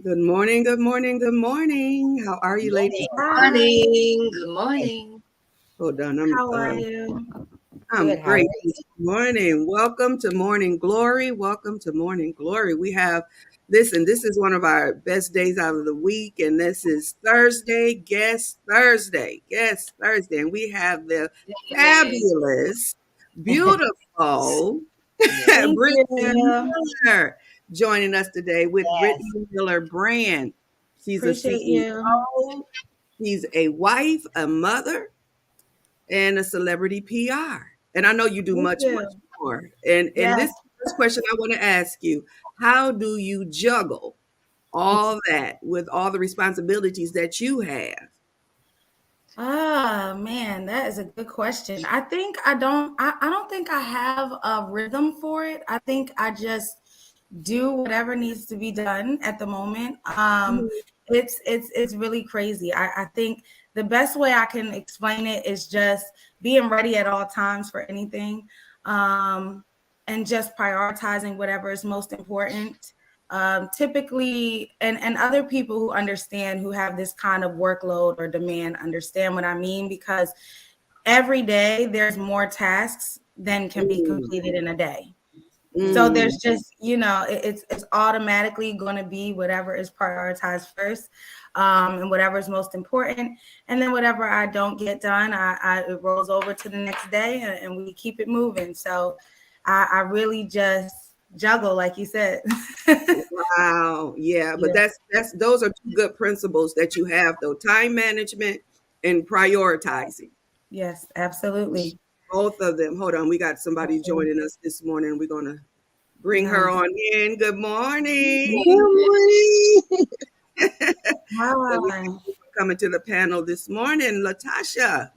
Good morning, good morning, good morning. How are you, ladies? Hi. Morning. Good morning. Hold on, How are you? I'm Good. How are great you? this morning. Welcome to Morning Glory. Welcome to Morning Glory. We have this is one of our best days out of the week, and this is Thursday, Guest Thursday, Guest Thursday, and we have the Amen. fabulous, beautiful Thank Brittany you. Miller joining us today with Yes. Brittany Miller Brand. She's a Appreciate you. CEO. She's a wife, a mother, and a celebrity PR. And I know you do Thank much, you. much more. And Yes. this first question I want to ask you, how do you juggle all that with all the responsibilities that you have? Ah, man, that is a good question. I think I don't think I have a rhythm for it. I think I just do whatever needs to be done at the moment. It's really crazy. I think the best way I can explain it is just being ready at all times for anything, um, and just prioritizing whatever is most important. Typically, and other people who understand who have this kind of workload or demand understand what I mean, because every day there's more tasks than can be Mm, completed in a day. So mm, there's just, it's automatically going to be whatever is prioritized first, and whatever is most important. And then whatever I don't get done, it rolls over to the next day, and we keep it moving. So I really just juggle, like you said. wow. Yeah, but Yeah. that's those are two good principles that you have though. Time management and prioritizing. Yes, absolutely. Both of them. Hold on, we got somebody Absolutely. joining us this morning. We're gonna bring her Nice. on in. Good morning. Amen. Good morning. So we Hi. thank you for coming to the panel this morning. Latasha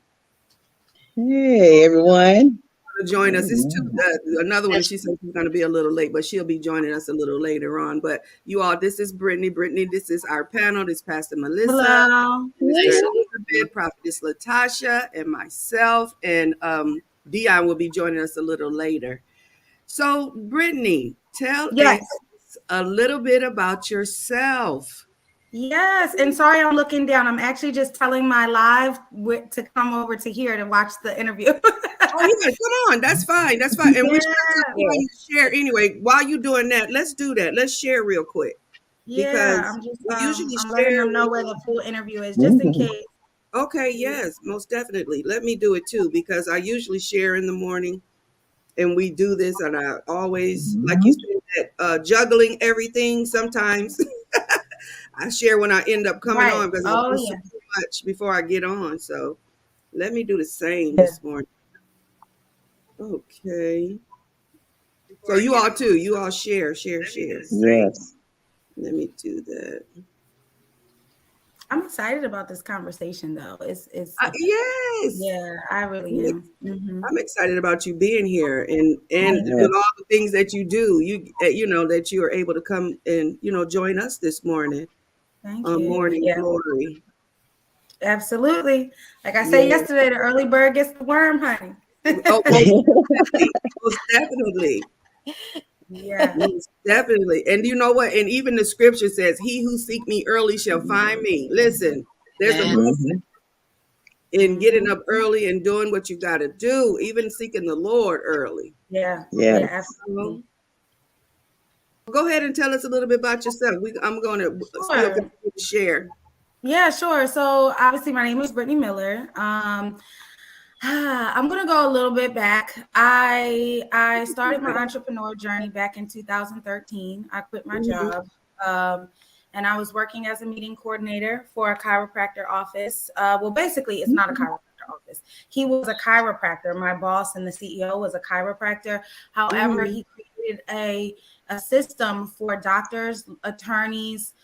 Hey, everyone. to join us. It's two, Amen. another one. She said she's going to be a little late, but she'll be joining us a little later on. But you all, this is Brittany. Brittany, this is our panel. This is Pastor Melissa, Hello. Minister Nice. Hello. Elizabeth, Prophetess Latasha, and myself. And Dion will be joining us a little later. So, Brittany, tell Yes. us a little bit about yourself. Yes, and sorry I'm looking down. I'm actually just telling my to come over to here to watch the interview. Oh yeah, come on. That's fine. That's fine. And we should Yeah, while you share anyway. While you're doing that, let's do that. Let's share real quick yeah. because I'm just we usually I'm letting share them know when. where the full interview is, just in Mhm. case. Okay, yes, most definitely. Let me do it too because I usually share in the morning, and we do this, and I always, like you Mhm. said, that juggling everything. Sometimes I share when I end up coming Right. on because I Oh do so yeah. much before I get on. So let me do the same Yeah. this morning. Okay. So you all too. You all share, share, share. Yes. Let me do that. I'm excited about this conversation though. It's Yes, yeah, I really I'm, am. Hmm. I'm excited about you being here and Me with too. Yes. all the things that you do. You know that you are able to come and join us this morning Thank on you. Morning Yeah, Glory. absolutely. Like I said Yeah. yesterday, the early bird gets the worm, honey. Oh, most definitely. Most definitely. Yeah. Most definitely. And you know what? And even the scripture says, "He who seek me early shall find me." Listen, there's a Amen. blessing Mhm. in getting Hmm. up early and doing what you got to do, even seeking the Lord early. Yeah. Yeah. Yes. Absolutely. Go ahead and tell us a little bit about yourself. I'm going to still Sure. continue to share. Yeah, sure. So obviously my name is Brittany Miller. I'm gonna go a little bit back. I started my entrepreneur journey back in 2013. I quit my Mhm. job, and I was working as a meeting coordinator for a chiropractor office. Well, basically, it's not a chiropractor office. He was a chiropractor. My boss and the CEO was a chiropractor. However, Mhm. he created a system for doctors, attorneys,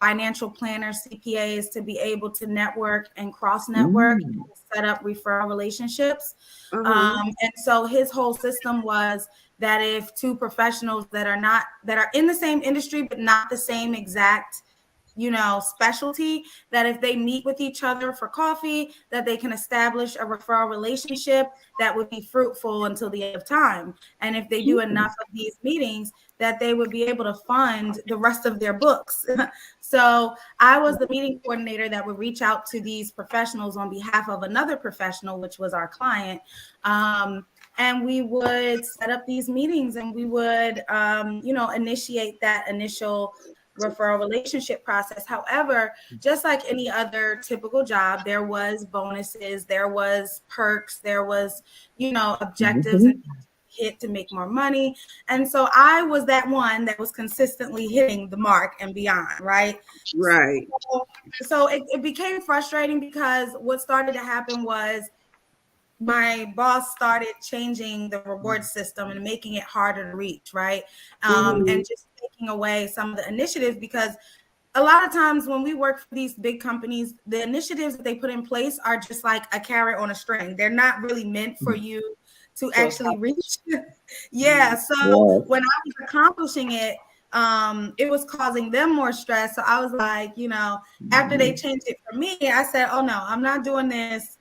financial planners, CPAs to be able to network and cross network, Mm. set up referral relationships. Uh-huh. And so his whole system was that if two professionals that are in the same industry but not the same exact specialty, that if they meet with each other for coffee, that they can establish a referral relationship that would be fruitful until the end of time. And if they do enough of these meetings, that they would be able to fund the rest of their books. So I was the meeting coordinator that would reach out to these professionals on behalf of another professional, which was our client. And we would set up these meetings, and we would, initiate that initial referral relationship process. However, just like any other typical job, there was bonuses, there was perks, there was, objectives and hit to make more money. And so I was that one that was consistently hitting the mark and beyond, right? Right. So it became frustrating, because what started to happen was my boss started changing the reward system and making it harder to reach, right? And just taking away some of the initiatives, because a lot of times when we work for these big companies, the initiatives that they put in place are just like a carrot on a string. They're not really meant for you to actually reach. Yeah. So when I was accomplishing it, it was causing them more stress. So I was like, after they changed it for me, I said, oh no, I'm not doing this,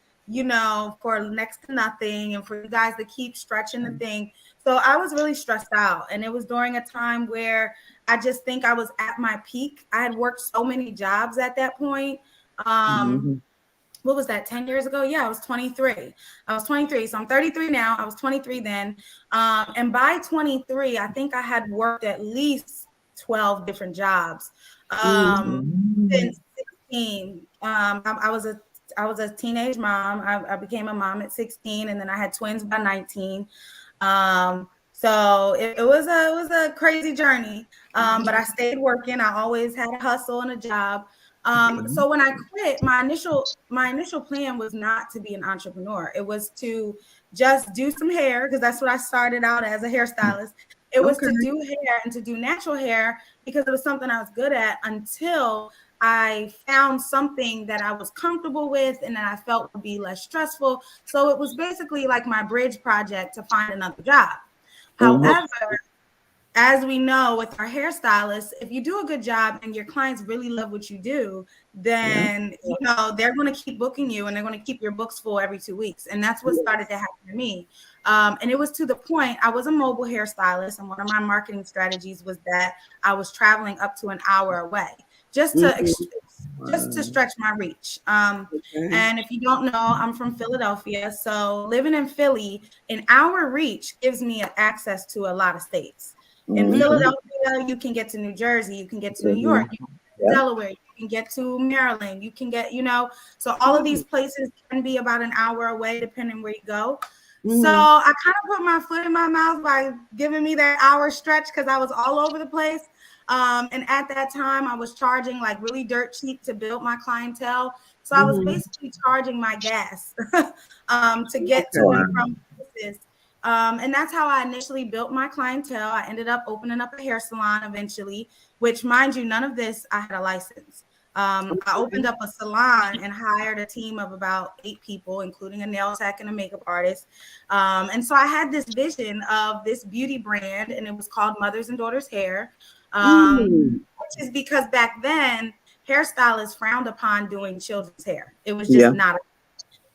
for next to nothing, and for you guys to keep stretching the thing. So I was really stressed out. And it was during a time where I just think I was at my peak. I had worked so many jobs at that point. What was that, 10 years ago? Yeah, I was 23. So I'm 33 now. I was 23 then. And by 23, I think I had worked at least 12 different jobs. Since 16, I was a teenage mom. I became a mom at 16, and then I had twins by 19. So it was a crazy journey. But I stayed working. I always had a hustle and a job. So when I quit, my initial plan was not to be an entrepreneur. It was to just do some hair, because that's what I started out as, a hairstylist. It was to do hair and to do natural hair, because it was something I was good at, until I found something that I was comfortable with and that I felt would be less stressful. So it was basically like my bridge project to find another job. However, as we know with our hairstylists, if you do a good job and your clients really love what you do, then they're going to keep booking you, and they're going to keep your books full every 2 weeks. And that's what started to happen to me. And it was to the point, I was a mobile hairstylist, and one of my marketing strategies was that I was traveling up to an hour away, just to stretch my reach. And if you don't know, I'm from Philadelphia. So living in Philly, an hour reach gives me access to a lot of states. In Philadelphia, you can get to New Jersey, you can get to New York, you can get to Delaware, you can get to Maryland, you can get, so all of these places can be about an hour away, depending where you go. So I kind of put my foot in my mouth by giving me that hour stretch, because I was all over the place. And at that time, I was charging like really dirt cheap to build my clientele. So I was basically charging my gas to get to and from places. And that's how I initially built my clientele. I ended up opening up a hair salon eventually, which, mind you, none of this, I had a license. I opened up a salon and hired a team of about 8 people, including a nail tech and a makeup artist. And so I had this vision of this beauty brand, and it was called Mothers and Daughters Hair, which is because back then, hairstylists frowned upon doing children's hair. It was just not a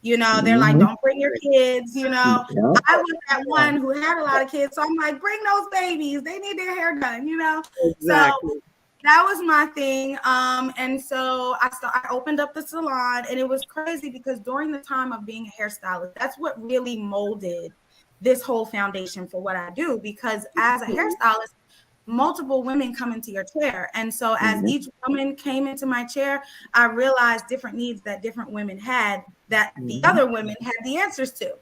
they're like, don't bring your kids, I was that one who had a lot of kids. So I'm like, bring those babies. They need their hair done, Exactly. So that was my thing. And so I opened up the salon, and it was crazy, because during the time of being a hairstylist, that's what really molded this whole foundation for what I do. Because as a hairstylist, multiple women come into your chair. And so as each woman came into my chair, I realized different needs that different women had that the other women had the answers to.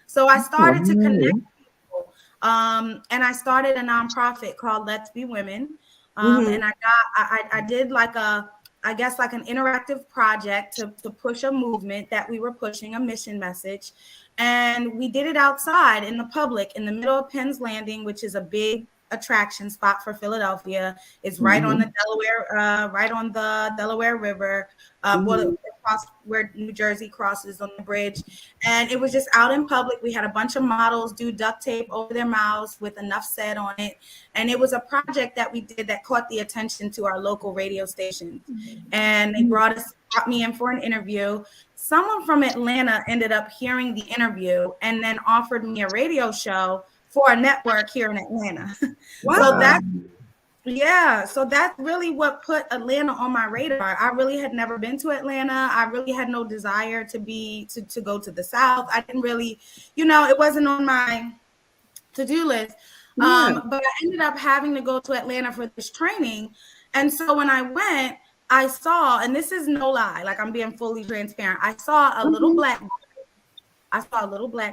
So I started to connect people. And I started a nonprofit called Let's Be Women. And I did like an interactive project to push a movement that we were pushing, a mission message. And we did it outside in the public, in the middle of Penn's Landing, which is a big attraction spot for Philadelphia. It's right on the Delaware River. Well, it's across where New Jersey crosses on the bridge. And it was just out in public. We had a bunch of models do duct tape over their mouths with enough said on it. And it was a project that we did that caught the attention to our local radio stations. And they brought me in for an interview. Someone from Atlanta ended up hearing the interview and then offered me a radio show for a network here in Atlanta. Wow. So that's really what put Atlanta on my radar. I really had never been to Atlanta. I really had no desire to go to the South. I didn't really, it wasn't on my to-do list. Yeah. But I ended up having to go to Atlanta for this training. And so when I went, I saw, and this is no lie, like I'm being fully transparent. I saw a little black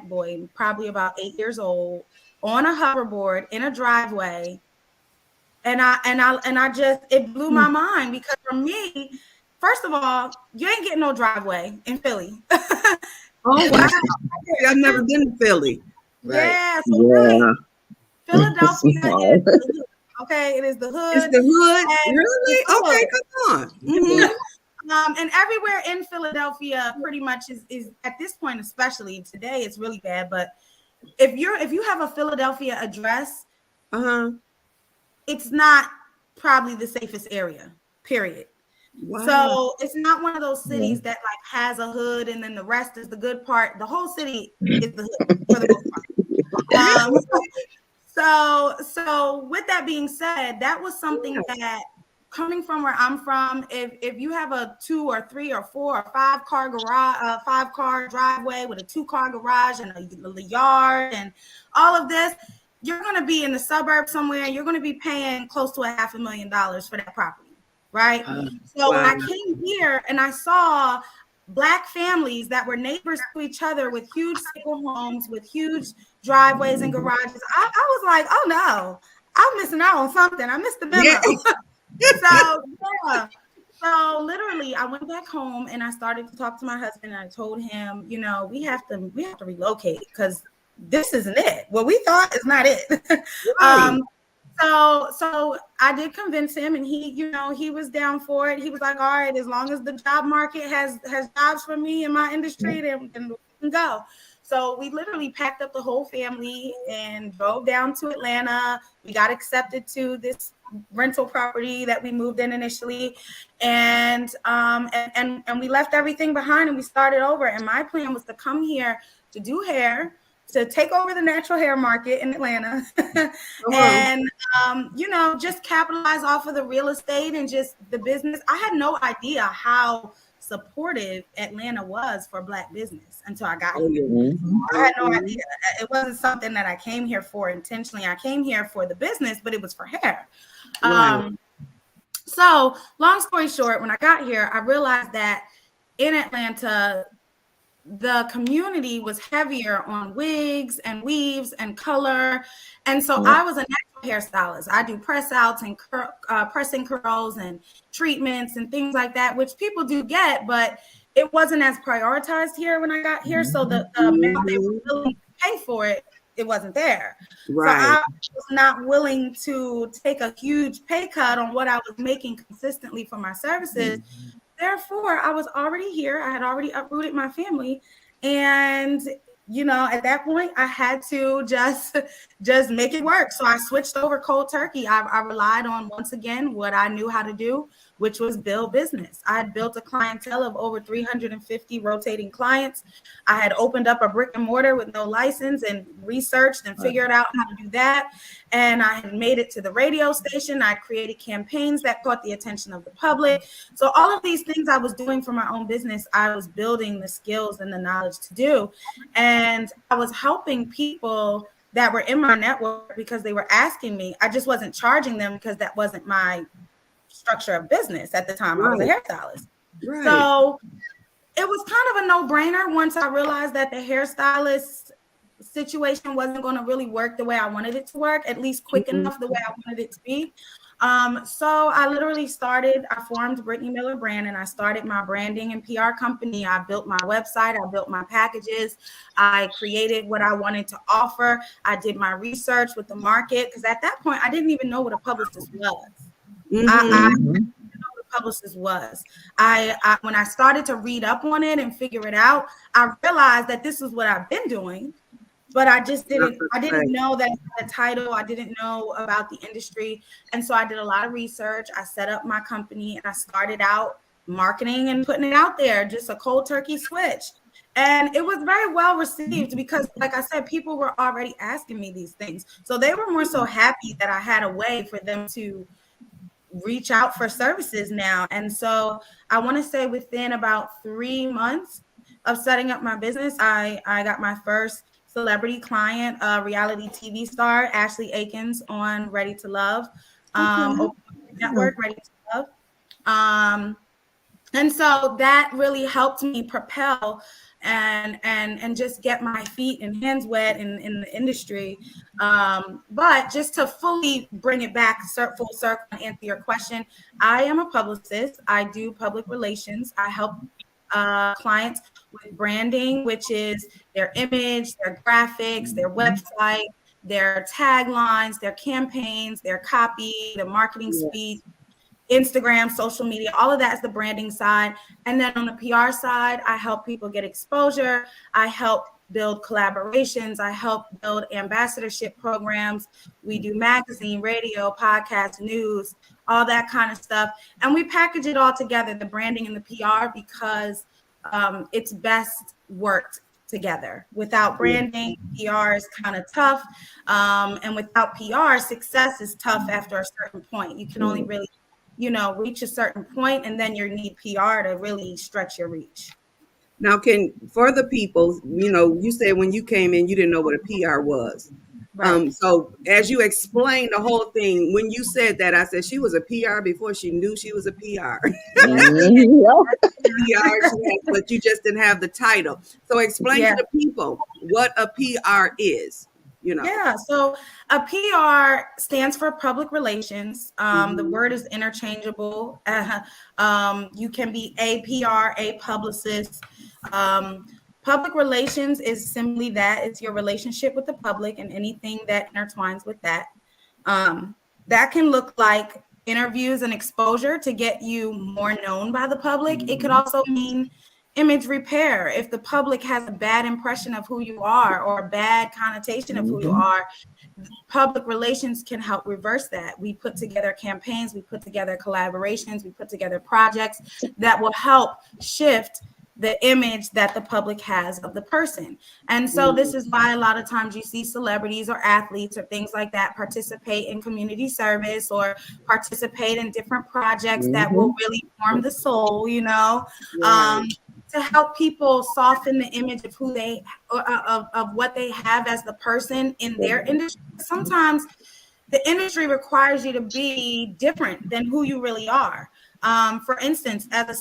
boy, probably about 8 years old, on a hoverboard in a driveway. And I just, it blew my mind, because for me, first of all, you ain't getting no driveway in Philly. Oh, wow. I've never been to Philly. Yeah. So really, Philadelphia is the hood. Okay, it is the hood. It's the hood? Really? Okay, come on. Mm-hmm. And everywhere in Philadelphia pretty much is at this point, especially today, it's really bad. But if you have a Philadelphia address, it's not probably the safest area, period. Wow. So it's not one of those cities that like has a hood and then the rest is the good part. The whole city is the hood for the most part. So with that being said, that was something that, coming from where I'm from, if you have a 2 or 3 or 4 or 5 car garage, 5-car driveway with a 2-car garage and a yard and all of this, you're going to be in the suburbs somewhere. You're going to be paying close to $500,000 for that property, right? So when I came here and I saw Black families that were neighbors to each other with huge single homes, with huge driveways and garages, I was like, oh no, I'm missing out on something. I missed the memo. Yeah. So literally I went back home and I started to talk to my husband, and I told him, we have to relocate, because this isn't it. What we thought is not it. Right. So I did convince him, and he was down for it. He was like, all right, as long as the job market has jobs for me in my industry, then we can go. So we literally packed up the whole family and drove down to Atlanta. We got accepted to this rental property that we moved in initially, and we left everything behind and we started over. And my plan was to come here to do hair, to take over the natural hair market in Atlanta, and just capitalize off of the real estate and just the business. I had no idea how supportive Atlanta was for Black business until I got here. I had no idea. It wasn't something that I came here for intentionally. I came here for the business, but it was for hair. So long story short, when I got here, I realized that in Atlanta, the community was heavier on wigs and weaves and color. And so I was a natural hairstylist. I do press outs and pressing curls and treatments and things like that, which people do get, but it wasn't as prioritized here when I got here. So the amount they were willing to pay for it, it wasn't there. Right. So I was not willing to take a huge pay cut on what I was making consistently for my services. Therefore, I was already here. I had already uprooted my family. And, at that point, I had to just make it work. So I switched over cold turkey. I relied on, once again, what I knew how to do, which was build business. I had built a clientele of over 350 rotating clients. I had opened up a brick and mortar with no license and researched and figured out how to do that. And I had made it to the radio station. I created campaigns that caught the attention of the public. So all of these things I was doing for my own business, I was building the skills and the knowledge to do. And I was helping people that were in my network because they were asking me. I just wasn't charging them because that wasn't my structure of business at the time. I was a hairstylist. Right. So it was kind of a no-brainer once I realized that the hairstylist situation wasn't going to really work the way I wanted it to work, at least quick enough the way I wanted it to be. So I literally I formed Brittany Miller Brand, and I started my branding and PR company. I built my website. I built my packages. I created what I wanted to offer. I did my research with the market, because at that point, I didn't even know what a publicist was. I didn't know what a publicist was. I when I started to read up on it and figure it out, I realized that this is what I've been doing, but I didn't know that the title. I didn't know about the industry. And so I did a lot of research. I set up my company and I started out marketing and putting it out there, just a cold turkey switch. And it was very well received because, like I said, people were already asking me these things. So they were more so happy that I had a way for them to reach out for services now. And so I want to say within about 3 months of setting up my business, I got my first celebrity client, a reality TV star, Ashley Akins on Ready to Love, network, Ready to Love. And so that really helped me propel and just get my feet and hands wet in the industry. But just to fully bring it back full circle and answer your question, I am a publicist. I do public relations. I help clients with branding, which is their image, their graphics, their website, their taglines, their campaigns, their copy, the marketing speech, Instagram, social media, all of that is the branding side. And then on the PR side, I help people get exposure. I help build collaborations. I help build ambassadorship programs. We do magazine, radio, podcast, news, all that kind of stuff. And we package it all together, the branding and the PR, because it's best worked together. Without branding, PR is kind of tough. And without PR, success is tough after a certain point. You can only really reach a certain point, and then you need PR to really stretch your reach. Now, for the people, you said when you came in, you didn't know what a PR was. Right. So as you explained the whole thing, when you said that, I said she was a PR before she knew she was a PR. But you just didn't have the title. So explain to the people what a PR is. Yeah, so a PR stands for public relations. The word is interchangeable. You can be a PR, a publicist. Public relations is simply that. It's your relationship with the public and anything that intertwines with that. That can look like interviews and exposure to get you more known by the public. It could also mean image repair. If the public has a bad impression of who you are or a bad connotation of who you are, public relations can help reverse that. We put together campaigns, we put together collaborations, we put together projects that will help shift the image that the public has of the person. And so this is why a lot of times you see celebrities or athletes or things like that participate in community service or participate in different projects that will really form the soul, to help people soften the image of who they of what they have as the person in their industry. Sometimes the industry requires you to be different than who you really are. For instance, as a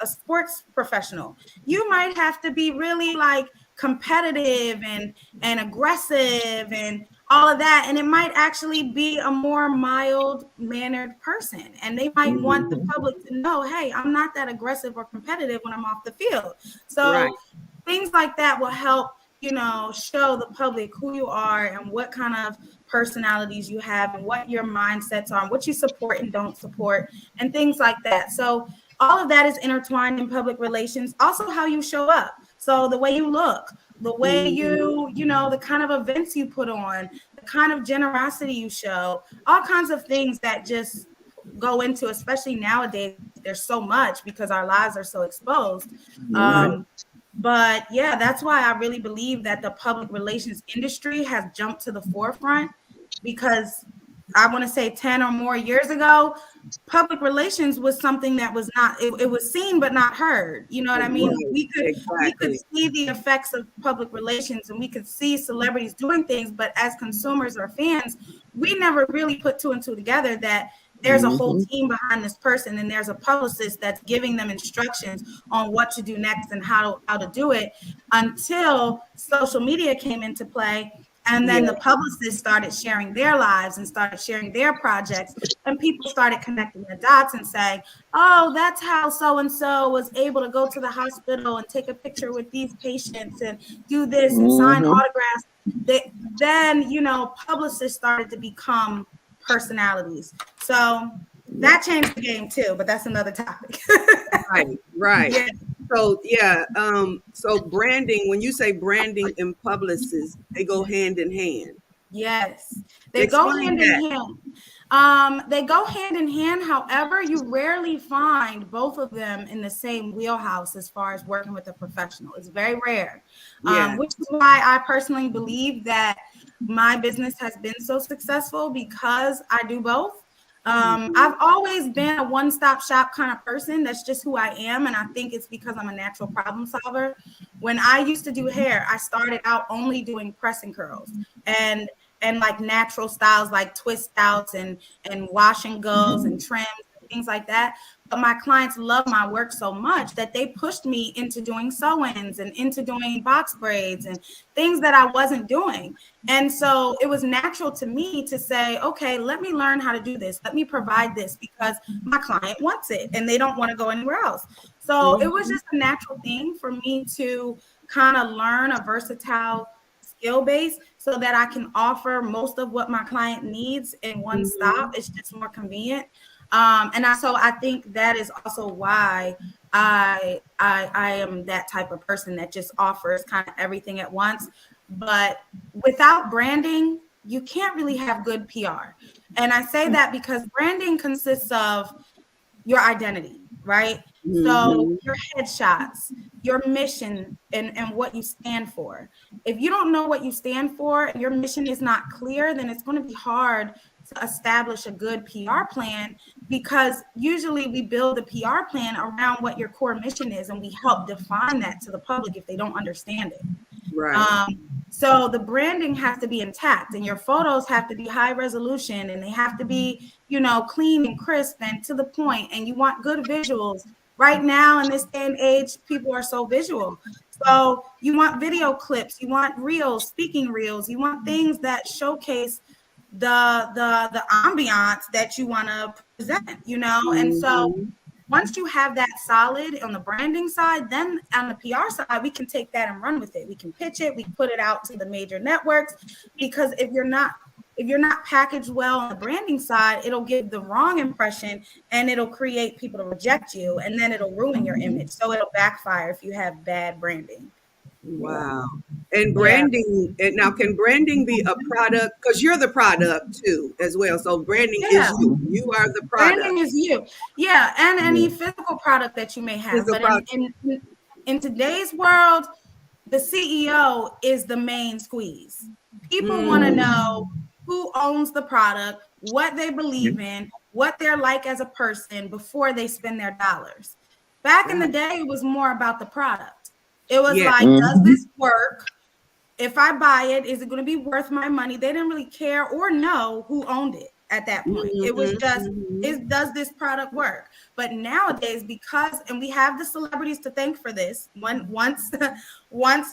sports professional, you might have to be really like competitive and aggressive and all of that. And it might actually be a more mild-mannered person. And they might want the public to know, hey, I'm not that aggressive or competitive when I'm off the field. So things like that will help, show the public who you are and what kind of personalities you have and what your mindsets are and what you support and don't support and things like that. So all of that is intertwined in public relations. Also how you show up. So the way you look, the way the kind of events you put on, the kind of generosity you show, all kinds of things that just go into, especially nowadays, there's so much because our lives are so exposed. But yeah, that's why I really believe that the public relations industry has jumped to the forefront, because I want to say 10 or more years ago, public relations was something that was not, it was seen but not heard. You know what I mean? We could see the effects of public relations and we could see celebrities doing things, but as consumers or fans, we never really put two and two together that there's a whole team behind this person and there's a publicist that's giving them instructions on what to do next and how to do it, until social media came into play. And then the publicists started sharing their lives and started sharing their projects, and people started connecting the dots and saying, oh, that's how so-and-so was able to go to the hospital and take a picture with these patients and do this and sign autographs. Then, publicists started to become personalities. So That changed the game too, but that's another topic. Right. Yeah. So so branding, when you say branding and publicists, they go hand in hand. Yes, they go Explain hand in that. hand. They go hand in hand. However, you rarely find both of them in the same wheelhouse as far as working with a professional. It's very rare, Yeah. which is why I personally believe that my business has been so successful because I do both. I've always been a one-stop shop kind of person. That's just who I am. And I think it's because I'm a natural problem solver. When I used to do hair, I started out only doing press and curls and like natural styles like twist outs and wash and goes and trims and things like that. But my clients love my work so much that they pushed me into doing sew-ins and into doing box braids and things that I wasn't doing. And so it was natural to me to say, okay, let me learn how to do this. Let me provide this because my client wants it and they don't want to go anywhere else. So it was just a natural thing for me to kind of learn a versatile skill base so that I can offer most of what my client needs in one stop. It's just more convenient. So I think that is also why I am that type of person that just offers kind of everything at once. But without branding, you can't really have good PR. And I say that because branding consists of your identity, right? So your headshots, your mission, and what you stand for. If you don't know what you stand for, and your mission is not clear, then it's going to be hard to establish a good PR plan because usually we build a PR plan around what your core mission is and we help define that to the public if they don't understand it. Right. So the branding has to be intact and your photos have to be high resolution and they have to be, clean and crisp and to the point. And you want good visuals. Right now in this day and age, people are so visual. So you want video clips, you want reels, speaking reels, you want things that showcase the ambiance that you want to present, And so once you have that solid on the branding side, then on the PR side, we can take that and run with it. We can pitch it, we put it out to the major networks, because if you're not packaged well on the branding side, it'll give the wrong impression and it'll create people to reject you and then it'll ruin your image. So it'll backfire if you have bad branding. Wow. And branding, and now can branding be a product? Because you're the product too, as well. So branding is you. You are the product. Branding is you. Yeah. And any physical product that you may have. Physical But in today's world, the CEO is the main squeeze. People want to know who owns the product, what they believe in, what they're like as a person before they spend their dollars. Back in the day, it was more about the product. It was like, does this work? If I buy it, is it going to be worth my money? They didn't really care or know who owned it at that point. It was just, does this product work? But nowadays, and we have the celebrities to thank for this, once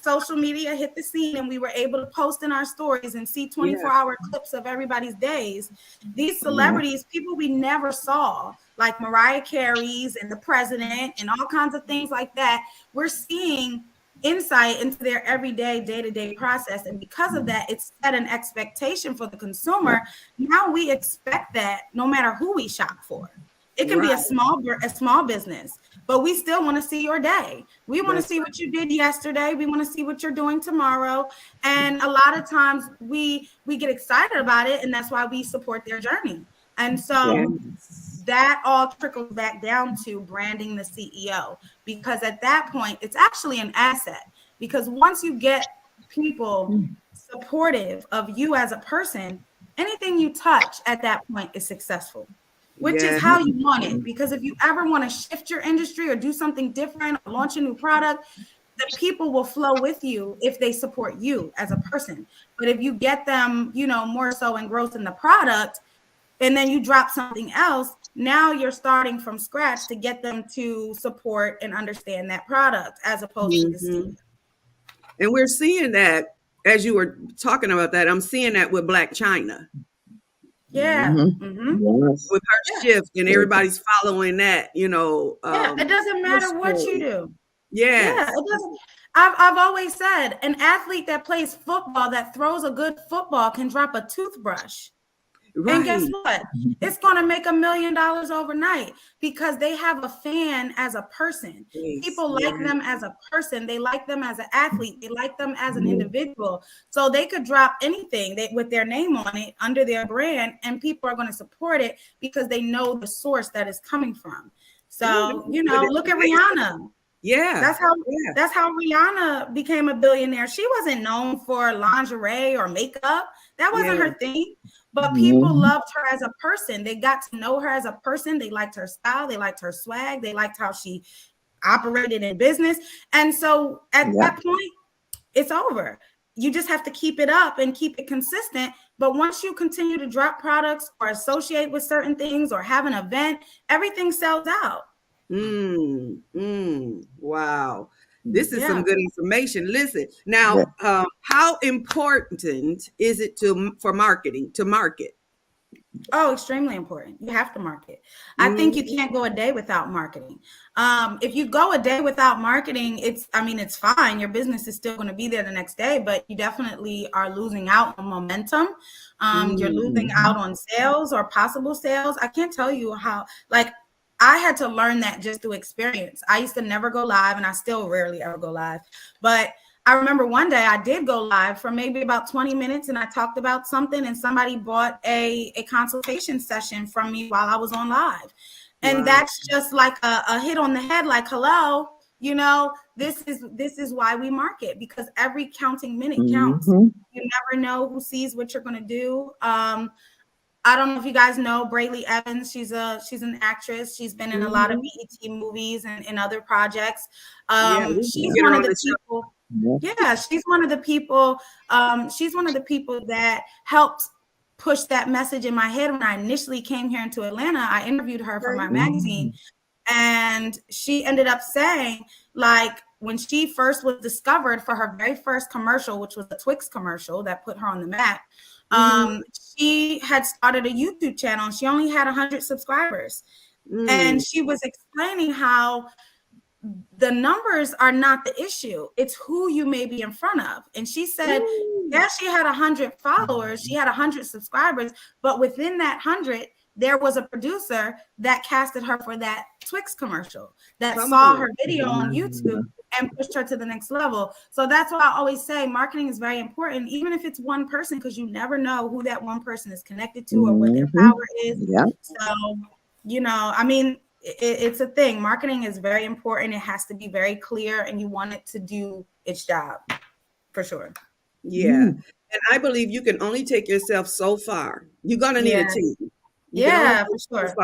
social media hit the scene and we were able to post in our stories and see 24-hour clips of everybody's days, these celebrities, people we never saw, like Mariah Carey's and the president and all kinds of things like that, we're seeing insight into their everyday day-to-day process. And because of that, it's set an expectation for the consumer. Now we expect that no matter who we shop for. It can be a small business, but we still want to see your day. We want to see what you did yesterday. We want to see what you're doing tomorrow. And a lot of times we get excited about it, and that's why we support their journey. And so that all trickles back down to branding the CEO, because at that point, it's actually an asset. Because once you get people supportive of you as a person, anything you touch at that point is successful, which is how you want it. Because if you ever want to shift your industry or do something different or launch a new product, the people will flow with you if they support you as a person. But if you get them, more so engrossed in the product, and then you drop something else, now you're starting from scratch to get them to support and understand that product as opposed to the CEO. And we're seeing that, as you were talking about that, I'm seeing that with Black China. Yeah. With her shift and everybody's following that, it doesn't matter what you do. Yeah, it doesn't. I've always said an athlete that plays football, that throws a good football, can drop a toothbrush. And guess Right. what? It's going to make $1 million overnight because they have a fan as a person. Yes. People like them as a person. They like them as an athlete. They like them as an individual. So they could drop anything with their name on it under their brand, and people are going to support it because they know the source that it's coming from. So, Ooh, good look at information. Rihanna. Yeah. That's how Rihanna became a billionaire. She wasn't known for lingerie or makeup. That wasn't her thing. But people loved her as a person. They got to know her as a person. They liked her style. They liked her swag. They liked how she operated in business. And so at that point, it's over. You just have to keep it up and keep it consistent. But once you continue to drop products or associate with certain things or have an event, everything sells out. Wow. This is some good information. Listen, now, how important is it for marketing, to market? Oh, extremely important. You have to market. I think you can't go a day without marketing. If you go a day without marketing, it's fine. Your business is still going to be there the next day, but you definitely are losing out on momentum. You're losing out on sales or possible sales. I can't tell you how, I had to learn that just through experience. I used to never go live, and I still rarely ever go live. But I remember one day I did go live for maybe about 20 minutes, and I talked about something, and somebody bought a consultation session from me while I was on live. And that's just like a hit on the head, like, hello, this is why we market, because every counting minute counts. You never know who sees what you're going to do. I don't know if you guys know Brayley Evans. She's an actress. She's been in a lot of BET movies and other projects. She's one of the people. Yeah, she's one of the people. She's one of the people that helped push that message in my head when I initially came here into Atlanta. I interviewed her for my magazine, and she ended up saying, like, when she first was discovered for her very first commercial, which was a Twix commercial that put her on the map. She had started a YouTube channel, and she only had 100 subscribers. And she was explaining how the numbers are not the issue. It's who you may be in front of. And she said, she had 100 followers. She had 100 subscribers. But within that 100, there was a producer that casted her for that Twix commercial, that saw her video on YouTube and pushed her to the next level. So that's why I always say marketing is very important, even if it's one person, because you never know who that one person is connected to or what their power is. So, it's a thing. Marketing is very important. It has to be very clear, and you want it to do its job for sure. Yeah. And I believe you can only take yourself so far. You're going to need a team. For sure.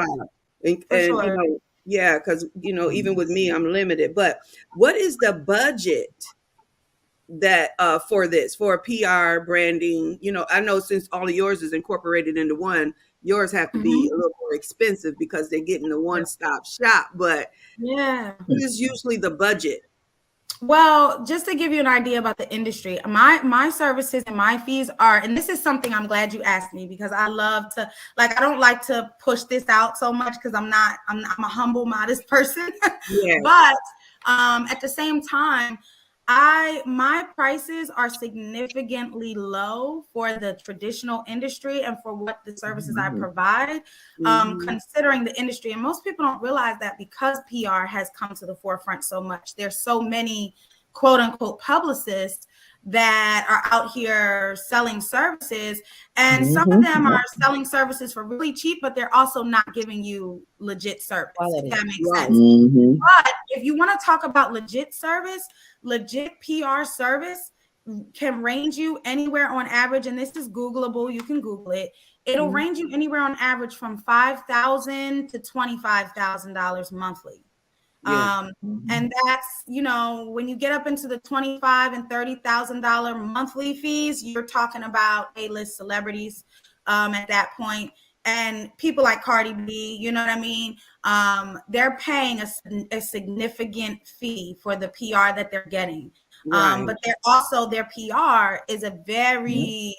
Because, even with me, I'm limited. But what is the budget that for PR branding? I know since all of yours is incorporated into one, yours have to be a little more expensive because they're getting the one-stop shop. But what is usually the budget? Well, just to give you an idea about the industry, my services and my fees are, and this is something I'm glad you asked me, because I love to, I don't like to push this out so much because I'm a humble, modest person. But at the same time, my prices are significantly low for the traditional industry and for what the services I provide, considering the industry. And most people don't realize that because PR has come to the forefront so much, there's so many quote unquote publicists that are out here selling services, and some of them are selling services for really cheap, but they're also not giving you legit service, if that makes sense. But if you want to talk about legit service, legit PR service can range you anywhere on average, and this is Googleable, you can Google it. It'll range you anywhere on average from $5,000 to $25,000 monthly. And that's, when you get up into the $25,000 and $30,000 monthly fees, you're talking about A-list celebrities at that point. And people like Cardi B, you know what I mean? They're paying a significant fee for the PR that they're getting. But they're also, their PR is a very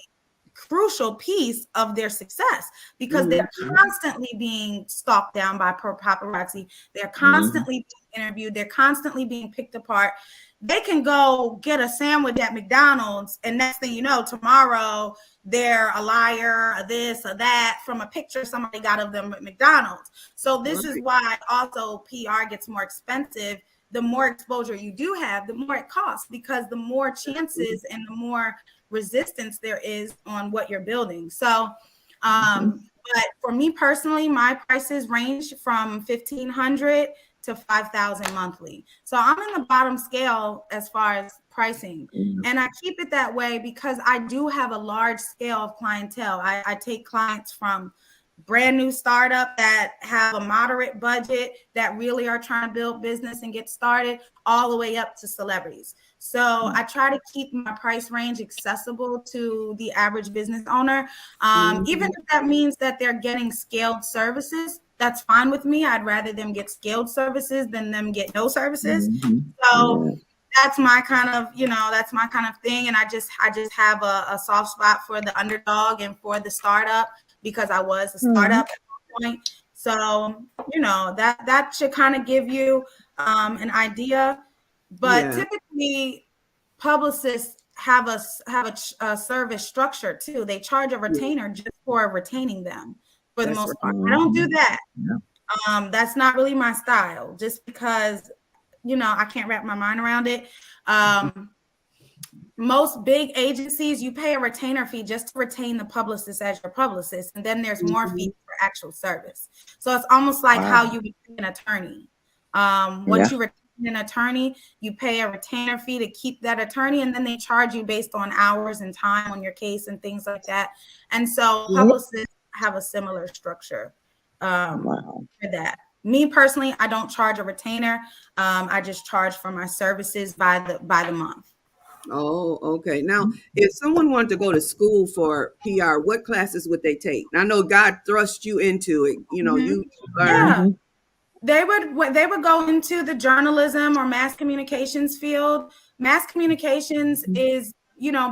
crucial piece of their success, because they're constantly being stalked down by paparazzi. They're constantly being interviewed. They're constantly being picked apart. they can go get a sandwich at McDonald's, and next thing you know, tomorrow they're a liar, or this or that, from a picture somebody got of them at McDonald's. So this is why also PR gets more expensive. The more exposure you do have, the more it costs, because the more chances and the more resistance there is on what you're building. So but for me personally, my prices range from $1,500 to $5,000 monthly. So I'm in the bottom scale as far as pricing. And I keep it that way because I do have a large scale of clientele. I take clients from brand new startup that have a moderate budget that really are trying to build business and get started, all the way up to celebrities. So I try to keep my price range accessible to the average business owner. Even if that means that they're getting scaled services, that's fine with me. I'd rather them get scaled services than them get no services. So that's my kind of, that's my kind of thing. And I just have a soft spot for the underdog and for the startup, because I was a startup at one point. So, that should kind of give you an idea. But typically, publicists have a service structure too. They charge a retainer just for retaining them for the most part. I don't do that. That's not really my style, just because, I can't wrap my mind around it. Most big agencies, you pay a retainer fee just to retain the publicist as your publicist, and then there's more fees for actual service. So it's almost like how you would pay an attorney. Once you retain an attorney, you pay a retainer fee to keep that attorney, and then they charge you based on hours and time on your case and things like that. And so publicists have a similar structure for that. Me personally, I don't charge a retainer. I just charge for my services by the month. Oh, okay. Now, if someone wanted to go to school for PR, what classes would they take? I know God thrust you into it. You learned. Yeah. They would go into the journalism or mass communications field. Mass communications is,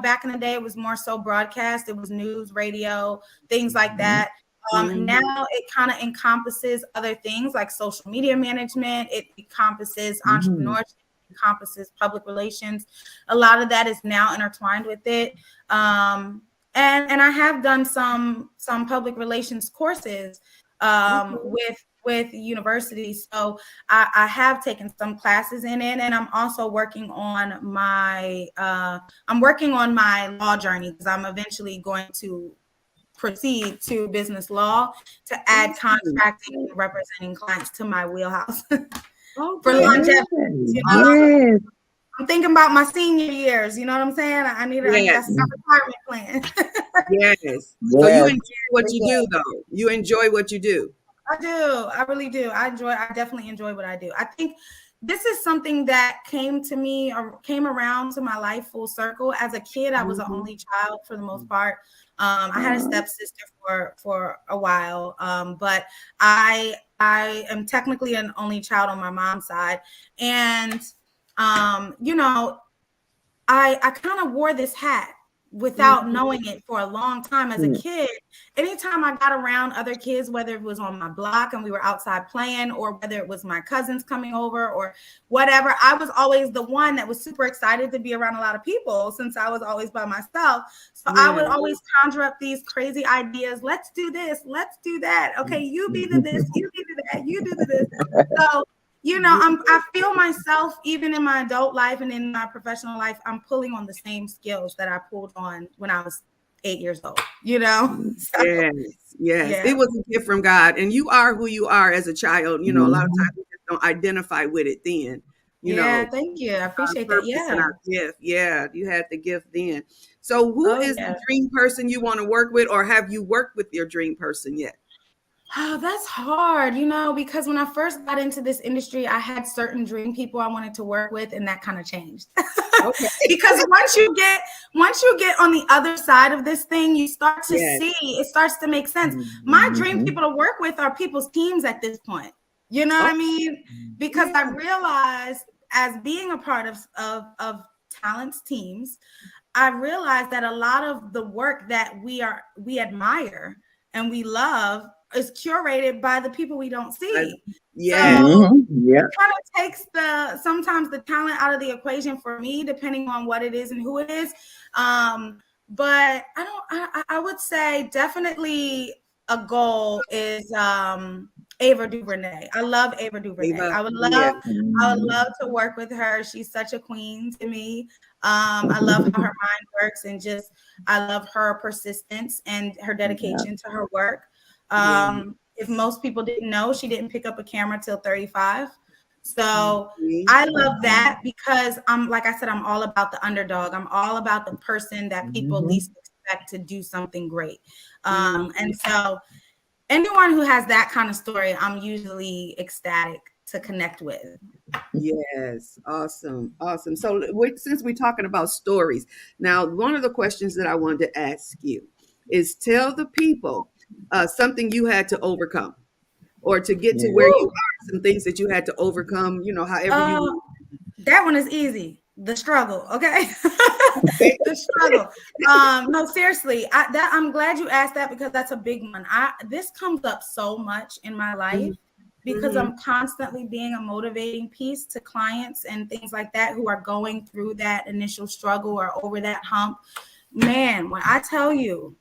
back in the day, it was more so broadcast. It was news, radio, things like that. Now it kind of encompasses other things like social media management. It encompasses entrepreneurship, encompasses public relations. A lot of that is now intertwined with it. And I have done some public relations courses with universities. So I have taken some classes in it, and I'm also working on my law journey, because I'm eventually going to proceed to business law to add contracting and representing clients to my wheelhouse for longevity. I'm thinking about my senior years. You know what I'm saying? I need a retirement plan. Yes. So you enjoy what you do, though. You enjoy what you do. I do. I really do. I definitely enjoy what I do. I think this is something that came around to my life full circle. As a kid, I was an only child for the most part. I had a stepsister for a while, but I am technically an only child on my mom's side. And, I kind of wore this hat without knowing it for a long time as a kid. Anytime I got around other kids, whether it was on my block and we were outside playing, or whether it was my cousins coming over or whatever, I was always the one that was super excited to be around a lot of people, since I was always by myself. So I would always conjure up these crazy ideas. Let's do this. Let's do that. Okay, you be the this, you be the that, you do the this. So I feel myself, even in my adult life and in my professional life, I'm pulling on the same skills that I pulled on when I was 8 years old, So, yes. It was a gift from God. And you are who you are as a child. A lot of times we just don't identify with it then. Thank you. I appreciate that. And our gift. Yeah, you had the gift then. So who is the dream person you want to work with, or have you worked with your dream person yet? Oh, that's hard, because when I first got into this industry, I had certain dream people I wanted to work with, and that kind of changed. Okay. Because once you get on the other side of this thing, you start to see, it starts to make sense. My dream people to work with are people's teams at this point. You know what I mean? Because I realized, as being a part of talent's teams, I realized that a lot of the work that we admire and we love is curated by the people we don't see. Yeah. So Yeah. it kind of takes sometimes the talent out of the equation for me, depending on what it is and who it is. But I would say definitely a goal is Ava DuVernay. I love Ava DuVernay. Ava, I would yeah. love to work with her. She's such a queen to me. I love how her mind works, and just I love her persistence and her dedication to her work. If most people didn't know, she didn't pick up a camera till 35. So I love that because like I said, I'm all about the underdog. I'm all about the person that people least expect to do something great. And so anyone who has that kind of story, I'm usually ecstatic to connect with. Yes, awesome. So since we're talking about stories, now one of the questions that I wanted to ask you is tell the people something you had to overcome, or to get to where you are, some things that you had to overcome, however you. That one is easy. The struggle, okay? The struggle. No, seriously, I'm glad you asked that, because that's a big one. This comes up so much in my life because I'm constantly being a motivating piece to clients and things like that who are going through that initial struggle or over that hump. Man, when I tell you,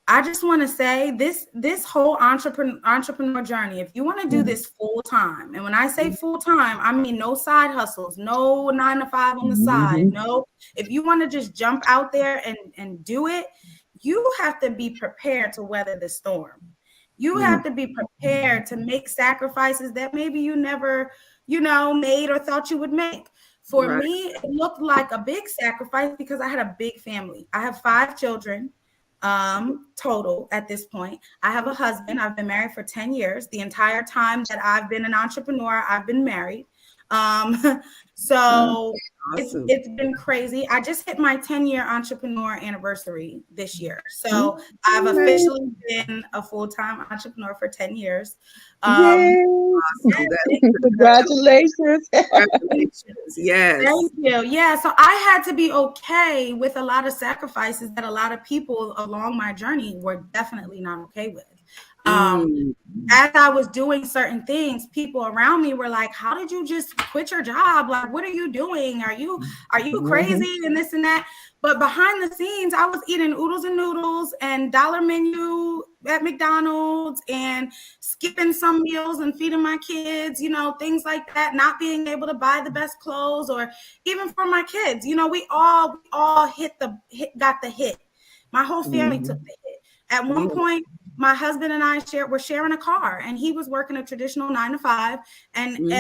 I just want to say this whole entrepreneur journey, if you want to do this full time, and when I say full time, I mean no side hustles, no 9 to 5 on the side. No, if you want to just jump out there and do it, you have to be prepared to weather the storm. You have to be prepared to make sacrifices that maybe you never, made or thought you would make. For me, it looked like a big sacrifice because I had a big family. I have 5 children. Total at this point. I have a husband. I've been married for 10 years. The entire time that I've been an entrepreneur, I've been married. So it's been crazy. I just hit my 10-year entrepreneur anniversary this year. So I've officially been a full-time entrepreneur for 10 years. Congratulations. Yes. Thank you. Yeah. So I had to be okay with a lot of sacrifices that a lot of people along my journey were definitely not okay with. As I was doing certain things, people around me were like, how did you just quit your job? Like, what are you doing? Are you crazy? And this and that. But behind the scenes, I was eating oodles and noodles and dollar menu at McDonald's and skipping some meals and feeding my kids, things like that, not being able to buy the best clothes, or even for my kids, we all got the hit. My whole family took the hit. At one point, my husband and I were sharing a car, and he was working a traditional 9 to 5. And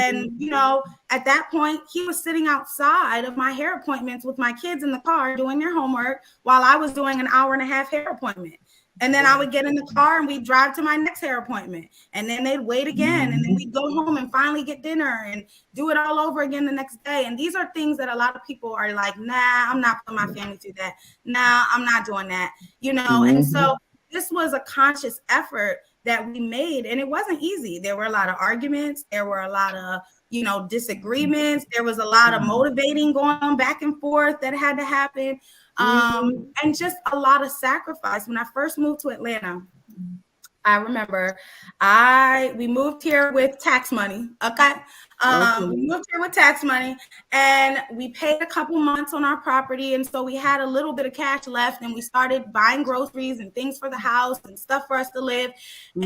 at that point, he was sitting outside of my hair appointments with my kids in the car doing their homework while I was doing an hour-and-a-half hair appointment. And then I would get in the car and we'd drive to my next hair appointment. And then they'd wait again. And then we'd go home and finally get dinner and do it all over again the next day. And these are things that a lot of people are like, nah, I'm not putting my family through that. Nah, I'm not doing that. And so this was a conscious effort that we made, and it wasn't easy. There were a lot of arguments. There were a lot of, disagreements. There was a lot of motivating going on back and forth that had to happen. And just a lot of sacrifice. When I first moved to Atlanta, I remember we moved here with tax money. Okay. We moved here with tax money, and we paid a couple months on our property. And so we had a little bit of cash left, and we started buying groceries and things for the house and stuff for us to live.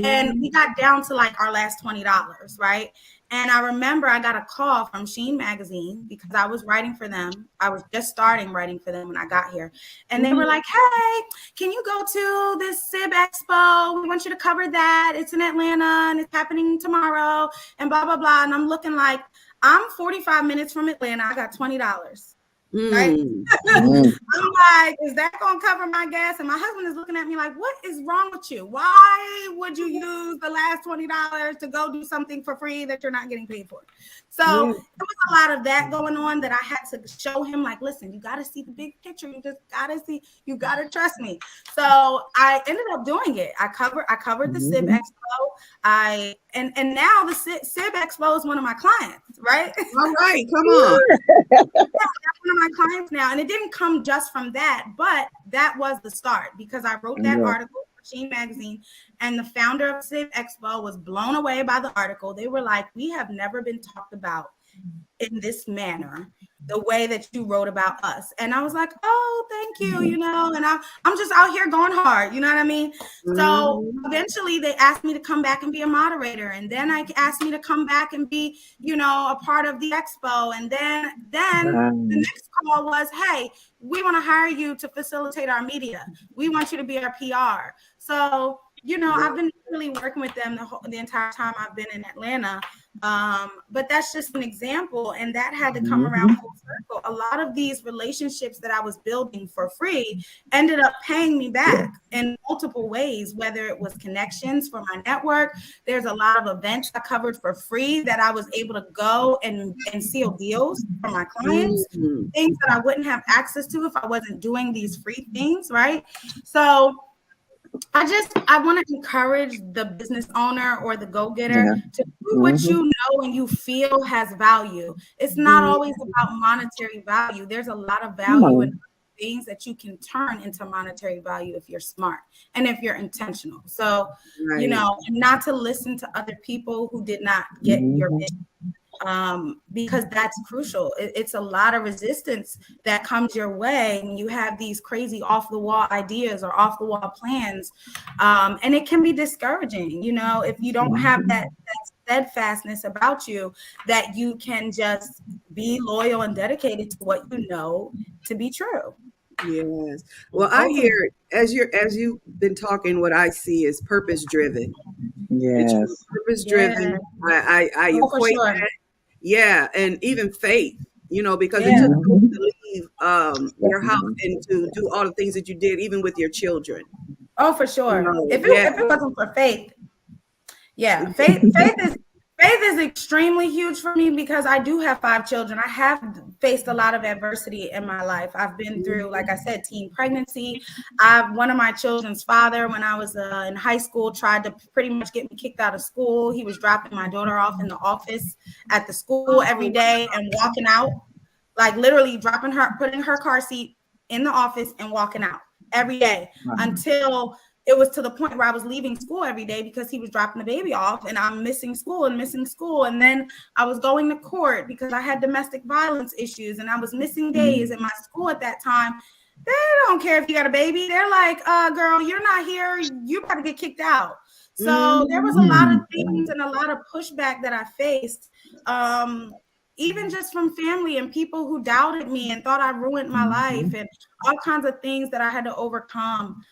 And we got down to like our last $20, right? And I remember I got a call from Sheen Magazine because I was writing for them. I was just starting writing for them when I got here. And they were like, hey, can you go to this SIB Expo? We want you to cover that. It's in Atlanta and it's happening tomorrow and blah, blah, blah. And I'm looking like, I'm 45 minutes from Atlanta. I got $20. Right? I'm like, is that gonna cover my gas? And my husband is looking at me like, what is wrong with you? Why would you use the last $20 to go do something for free that you're not getting paid for? So there was a lot of that going on that I had to show him, like, listen, you got to see the big picture. You just got to see, you got to trust me. So I ended up doing it. I covered the SIB Expo. And now the SIB Expo is one of my clients, right? All right, come on. That's one of my clients now. And it didn't come just from that, but that was the start because I wrote that article Machine magazine, and the founder of Civ Expo was blown away by the article. They were like, we have never been talked about in this manner, the way that you wrote about us. And I was like, oh, thank you, and I'm just out here going hard, you know what I mean? So eventually they asked me to come back and be a moderator. And then I asked me to come back and be, a part of the expo. And then the next call was, hey, we want to hire you to facilitate our media. We want you to be our PR. So, I've been really working with them the entire time I've been in Atlanta. But that's just an example, and that had to come around full circle. A lot of these relationships that I was building for free ended up paying me back in multiple ways, whether it was connections for my network. There's a lot of events I covered for free that I was able to go and seal deals for my clients, things that I wouldn't have access to if I wasn't doing these free things, right? So I want to encourage the business owner or the go-getter to do what you know and you feel has value. It's not always about monetary value. There's a lot of value in things that you can turn into monetary value if you're smart and if you're intentional. So, not to listen to other people who did not get your vision. Because that's crucial. It's a lot of resistance that comes your way when you have these crazy off the wall ideas or off the wall plans. And it can be discouraging, if you don't have that steadfastness about you, that you can just be loyal and dedicated to what you know to be true. Yes. Well, I hear as you've been talking, what I see is purpose driven. Yes. Purpose driven. I equate that. Yeah, and even faith, because it took you to leave your house and to do all the things that you did, even with your children. Oh, for sure. If it wasn't for faith, faith is extremely huge for me because I do have 5 children. I have faced a lot of adversity in my life. I've been through, like I said, teen pregnancy. One of my children's father, when I was in high school, tried to pretty much get me kicked out of school. He was dropping my daughter off in the office at the school every day and walking out, like literally putting her car seat in the office and walking out every day until it was to the point where I was leaving school every day because he was dropping the baby off and I'm missing school. And then I was going to court because I had domestic violence issues and I was missing days in my school at that time. They don't care if you got a baby. They're like, girl, you're not here. You got to get kicked out. So there was a lot of things and a lot of pushback that I faced, even just from family and people who doubted me and thought I ruined my life and all kinds of things that I had to overcome.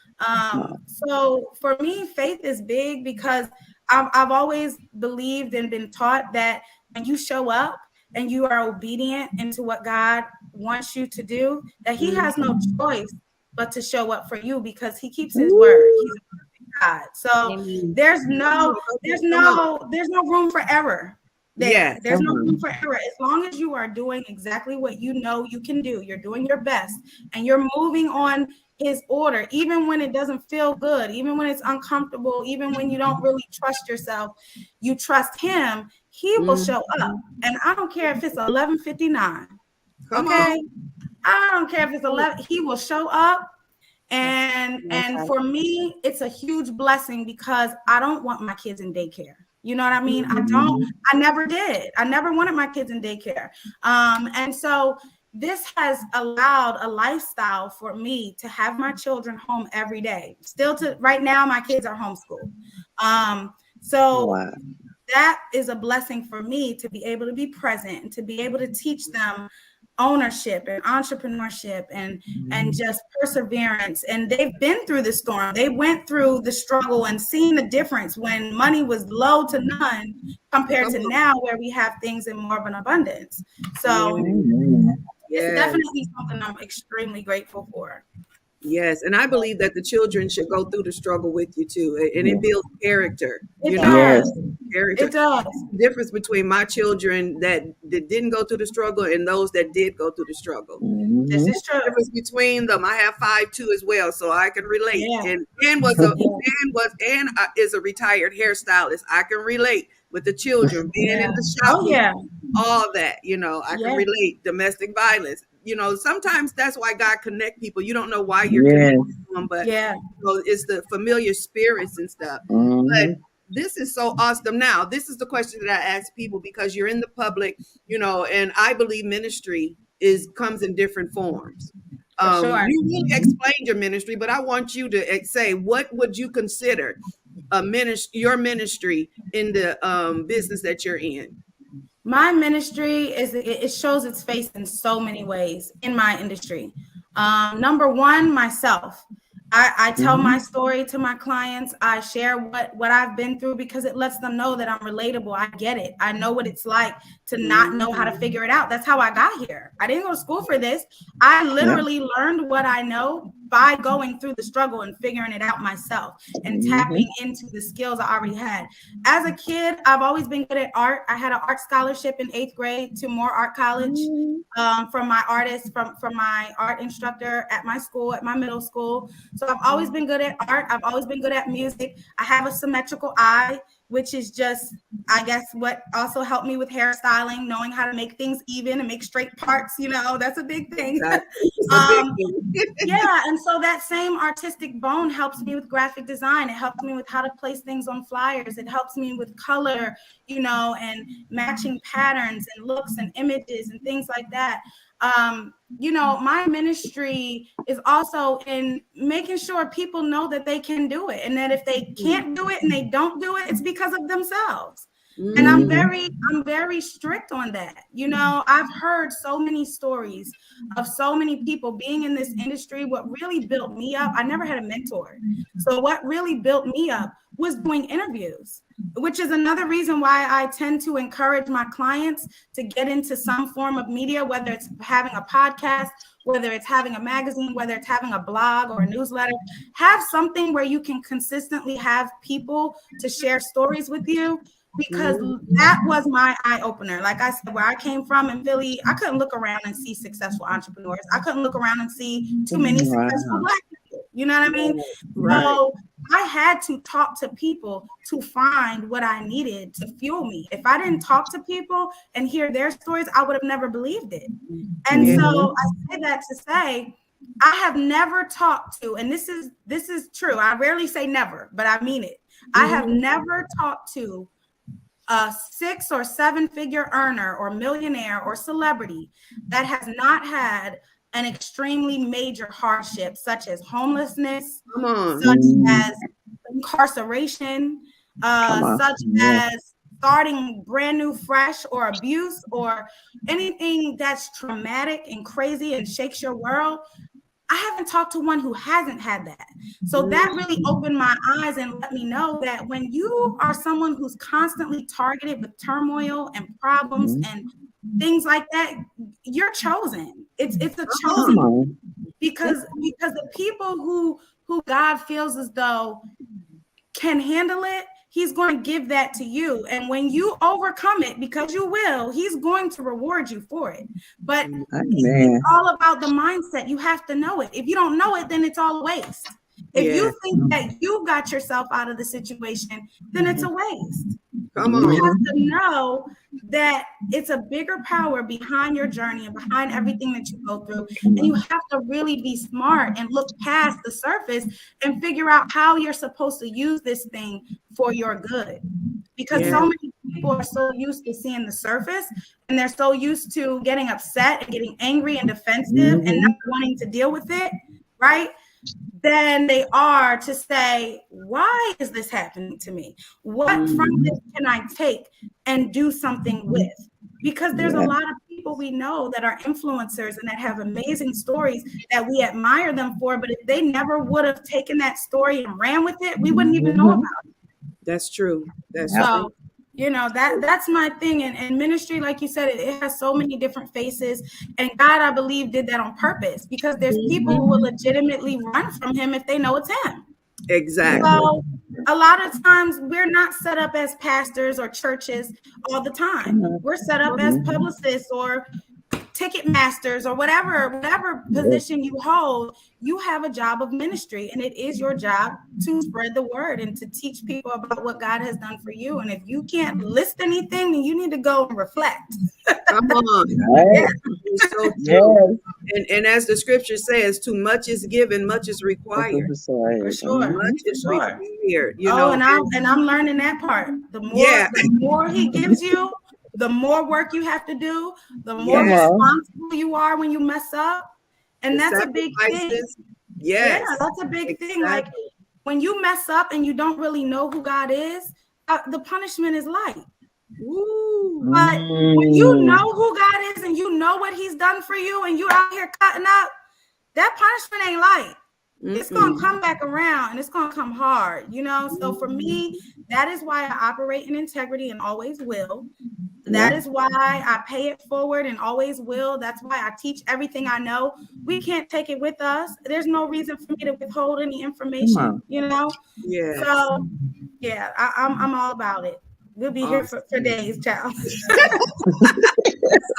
So for me, faith is big because I've always believed and been taught that when you show up and you are obedient into what God wants you to do, that he has no choice but to show up for you because he keeps his word. He's a perfect God. So there's no room for error. There's no room for error. As long as you are doing exactly what you know you can do, you're doing your best and you're moving on his order, even when it doesn't feel good, even when it's uncomfortable, even when you don't really trust yourself, you trust him, he will show up. And I don't care if it's 11:59. Okay. I don't care if it's 11, he will show up. And for me, it's a huge blessing because I don't want my kids in daycare. You know what I mean? I never did. I never wanted my kids in daycare. And so this has allowed a lifestyle for me to have my children home every day. Right now, my kids are homeschooled. That is a blessing for me to be able to be present and to be able to teach them ownership and entrepreneurship and just perseverance. And they've been through the storm. They went through the struggle and seen the difference when money was low to none compared to now where we have things in more of an abundance. So it's definitely something I'm extremely grateful for. Yes, and I believe that the children should go through the struggle with you too, and it builds character. It does. Character. It does. The difference between my children that didn't go through the struggle and those that did go through the struggle. This is true. The difference between them. I have 5 too as well, so I can relate. Yeah. And is a retired hairstylist. I can relate with the children being in the shop. Oh yeah. All that, I can relate. Domestic violence. sometimes that's why God connect people. You don't know why you're Yes. connected to them, but Yeah. it's the familiar spirits and stuff. But this is so awesome. Now, this is the question that I ask people because you're in the public, and I believe ministry comes in different forms. For sure. You really explained your ministry, but I want you to say, what would you consider your ministry in the business that you're in? My ministry it shows its face in so many ways in my industry. Number one, myself. I tell my story to my clients. I share what I've been through because it lets them know that I'm relatable. I get it. I know what it's like to not know how to figure it out. That's how I got here. I didn't go to school for this. I literally learned what I know by going through the struggle and figuring it out myself and tapping into the skills I already had. As a kid, I've always been good at art. I had an art scholarship in 8th grade to Moore Art College from my artist, from my art instructor at my school, at my middle school. So I've always been good at art. I've always been good at music. I have a symmetrical eye, which is just, I guess, what also helped me with hairstyling, knowing how to make things even and make straight parts. That's a big thing. Yeah. And so that same artistic bone helps me with graphic design. It helps me with how to place things on flyers. It helps me with color, and matching patterns and looks and images and things like that. My ministry is also in making sure people know that they can do it, and that if they can't do it and they don't do it, it's because of themselves. And I'm very strict on that. I've heard so many stories of so many people being in this industry. What really built me up, I never had a mentor. So what really built me up was doing interviews, which is another reason why I tend to encourage my clients to get into some form of media, whether it's having a podcast, whether it's having a magazine, whether it's having a blog or a newsletter. Have something where you can consistently have people to share stories with you, because that was my eye opener. Like I said, where I came from in Philly, I couldn't look around and see successful entrepreneurs. I couldn't look around and see too many successful Black people. You know what I mean? Right. So I had to talk to people to find what I needed to fuel me. If I didn't talk to people and hear their stories, I would have never believed it. And so I say that to say, I have never talked to, and this is true, I rarely say never, but I mean it. I have never talked to a 6 or 7 figure earner or millionaire or celebrity that has not had an extremely major hardship, such as homelessness, such as incarceration, such as starting brand new fresh, or abuse, or anything that's traumatic and crazy and shakes your world. I haven't talked to one who hasn't had that. So that really opened my eyes and let me know that when you are someone who's constantly targeted with turmoil and problems and things like that, you're chosen. It's a chosen, because the people who God feels as though can handle it, He's going to give that to you. And when you overcome it, because you will, He's going to reward you for it. But it's all about the mindset. You have to know it. If you don't know it, then it's all a waste. If you think that you got yourself out of the situation, then it's a waste. You have to know that it's a bigger power behind your journey and behind everything that you go through. And you have to really be smart and look past the surface and figure out how you're supposed to use this thing for your good. Because so many people are so used to seeing the surface, and they're so used to getting upset and getting angry and defensive and not wanting to deal with it, right? Than they are to say, why is this happening to me? What from this can I take and do something with? Because there's a lot of people we know that are influencers and that have amazing stories that we admire them for, but if they never would have taken that story and ran with it, we wouldn't even know about it. That's true. That's true. That's my thing. And ministry, like you said, it has so many different faces. And God, I believe, did that on purpose, because there's people who will legitimately run from Him if they know it's Him. Exactly. So a lot of times we're not set up as pastors or churches all the time. We're set up as publicists or ticket masters or whatever position you hold. You have a job of ministry, and it is your job to spread the word and to teach people about what God has done for you. And if you can't list anything, then you need to go and reflect. Come on. So Yes. true. And as the scripture says, too much is given, much is required. For sure. Much For is sure. required, Oh, and I'm learning that part. yeah, The more he gives you, the more work you have to do, the more yes, responsible you are when you mess up. And the that's a big thing. sacrifices. Yeah, Yes, that's a big thing. Like exactly. when you mess up and you don't really know who God is, the punishment is light. Woo. But when you know who God is and you know what he's done for you and you out here cutting up, that punishment ain't light. It's going to come back around and it's going to come hard, you know? So for me, that is why I operate in integrity and always will. That is why I pay it forward and always will. That's why I teach everything I know. We can't take it with us. There's no reason for me to withhold any information, you know? Yes. So yeah, I'm all about it. We'll be here for days, child. That's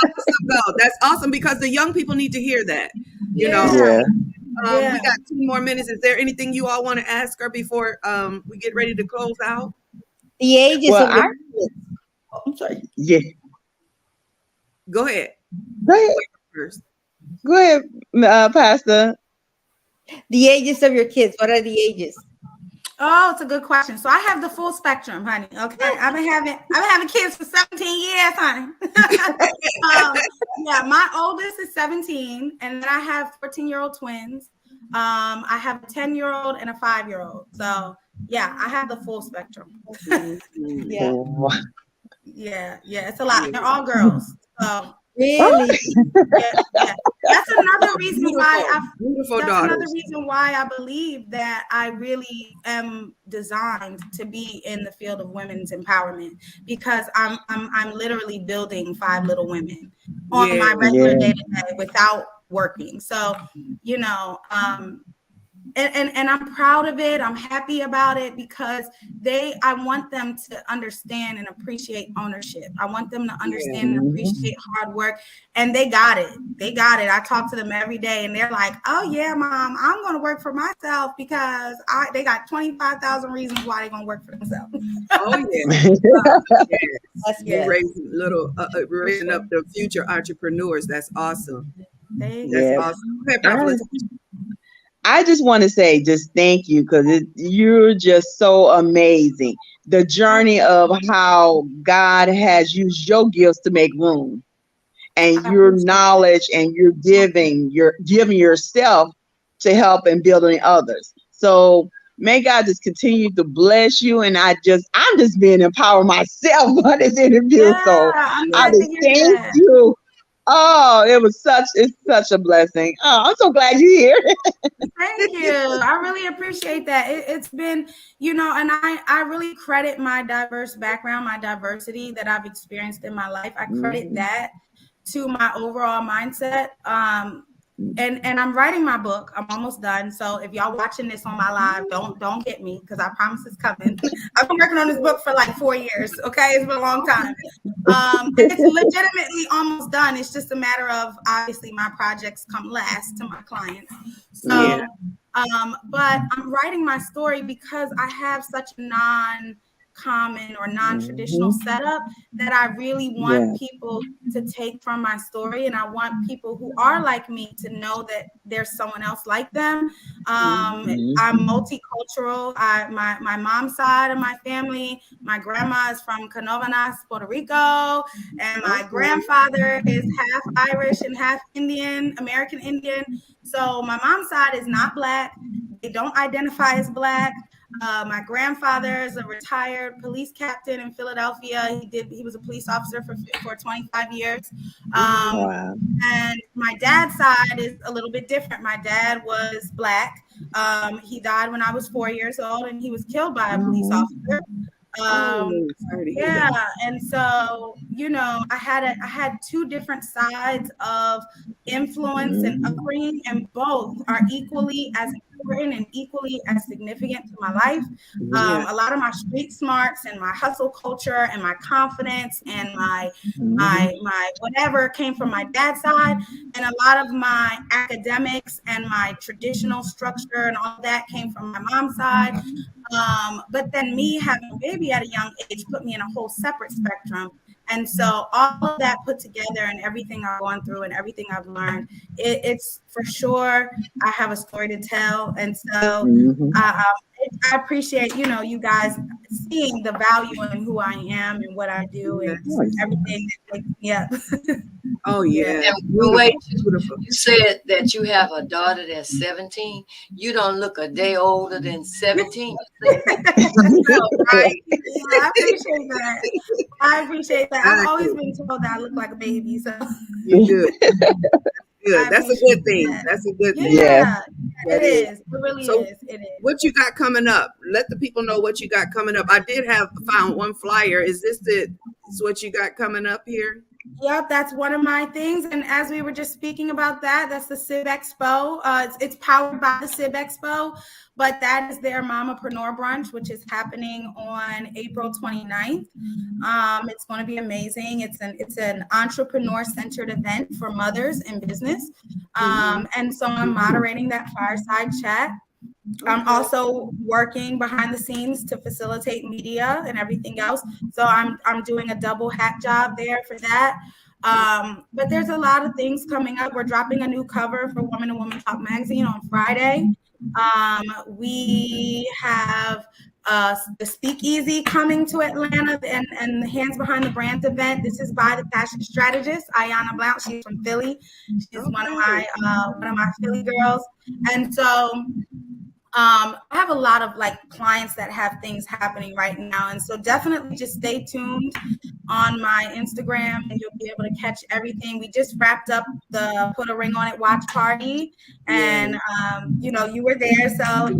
awesome, though. That's awesome because the young people need to hear that. You know, Yeah. we got 2 more minutes. Is there anything you all want to ask her before we get ready to close out? The ages Well, of your kids. I'm sorry. Yeah. Go ahead. Go ahead. First. Go ahead, Pastor. The ages of your kids. What are the ages? Oh, it's a good question. So I have the full spectrum, honey. Okay, I've been having kids for 17 years, honey. Yeah, my oldest is 17, and then I have 14-year-old twins. I have a 10-year-old and a 5-year-old. So yeah, I have the full spectrum. Yeah. Yeah, it's a lot. They're all girls. So Really? yeah. That's another reason why daughters. another reason why I believe that I really am designed to be in the field of women's empowerment, because I'm literally building 5 little women on my regular day-to-day without working. So, you know, and I'm proud of it. I'm happy about it because I want them to understand and appreciate ownership. I want them to understand and appreciate hard work, and they got it. I talk to them every day and they're like, oh yeah, mom, I'm going to work for myself because they got 25,000 reasons why they're going to work for themselves. Oh yeah. That's You're good. raising up the future entrepreneurs. That's awesome. Yeah. Awesome. Okay, I just want to say just thank you because you're just so amazing. The journey of how God has used your gifts to make room, and your knowledge, and you're giving yourself to help and building others. So may God just continue to bless you. And I'm just being empowered myself on this interview. So I just thank you. Oh, it's such a blessing. Oh, I'm so glad you're here. Thank you. I really appreciate that. It's been, you know, and I really credit my diverse background, my diversity that I've experienced in my life. I credit that to my overall mindset. And I'm writing my book. I'm almost done. So if y'all watching this on my live, don't get me, because I promise it's coming. I've been working on this book for like 4 years. Okay, it's been a long time. It's legitimately almost done. It's just a matter of, obviously, my projects come last to my clients. So, but I'm writing my story because I have such a non-common or non-traditional setup that I really want people to take from my story, and I want people who are like me to know that there's someone else like them. I'm multicultural. My mom's side of my family, my grandma is from Canovanas, Puerto Rico, and my grandfather is half Irish and half Indian, American Indian. So my mom's side is not Black. They don't identify as Black. My grandfather is a retired police captain in Philadelphia. He was a police officer for 25 years. And my dad's side is a little bit different. My dad was Black. He died when I was 4 years old, and he was killed by a police officer. And so, you know, I had 2 different sides of influence and upbringing, and both are equally as important and equally as significant to my life. A lot of my street smarts and my hustle culture and my confidence and my whatever came from my dad's side, and a lot of my academics and my traditional structure and all that came from my mom's side. But then me having a baby at a young age put me in a whole separate spectrum. And so all of that put together and everything I've gone through and everything I've learned, it's for sure, I have a story to tell. And so I appreciate, you guys seeing the value in who I am and what I do and everything that makes me up. Oh yeah. And wait, you said that you have a daughter that's 17. You don't look a day older than 17. Right? Yeah, I appreciate that. I appreciate that. I've always been told that I look like a baby. So you do. Good. That's a good thing. That's a good thing. Yeah, it is. It really is. It is. What you got coming up? Let the people know what you got coming up. I did found one flyer. Is this what you got coming up here? Yep, that's one of my things. And as we were just speaking about that's the Civ Expo. It's powered by the Civ Expo, but that is their Mamapreneur Brunch, which is happening on April 29th. It's going to be amazing. It's an entrepreneur-centered event for mothers in business. And so I'm moderating that fireside chat. I'm also working behind the scenes to facilitate media and everything else. So I'm doing a double hat job there for that. But there's a lot of things coming up. We're dropping a new cover for Woman and Woman Talk magazine on Friday. We have the Speakeasy coming to Atlanta and the Hands Behind the Brands event. This is by the fashion strategist, Ayana Blount. She's from Philly. She's one of my Philly girls. And so I have a lot of clients that have things happening right now. And so definitely just stay tuned on my Instagram and you'll be able to catch everything. We just wrapped up the Put a Ring on It watch party and, you were there. So,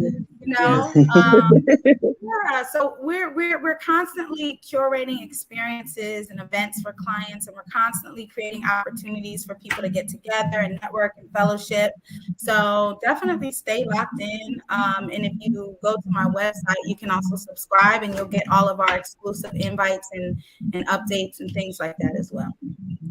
so we're constantly curating experiences and events for clients, and we're constantly creating opportunities for people to get together and network and fellowship. So definitely stay locked in. And if you go to my website, you can also subscribe and you'll get all of our exclusive invites and updates and things like that as well.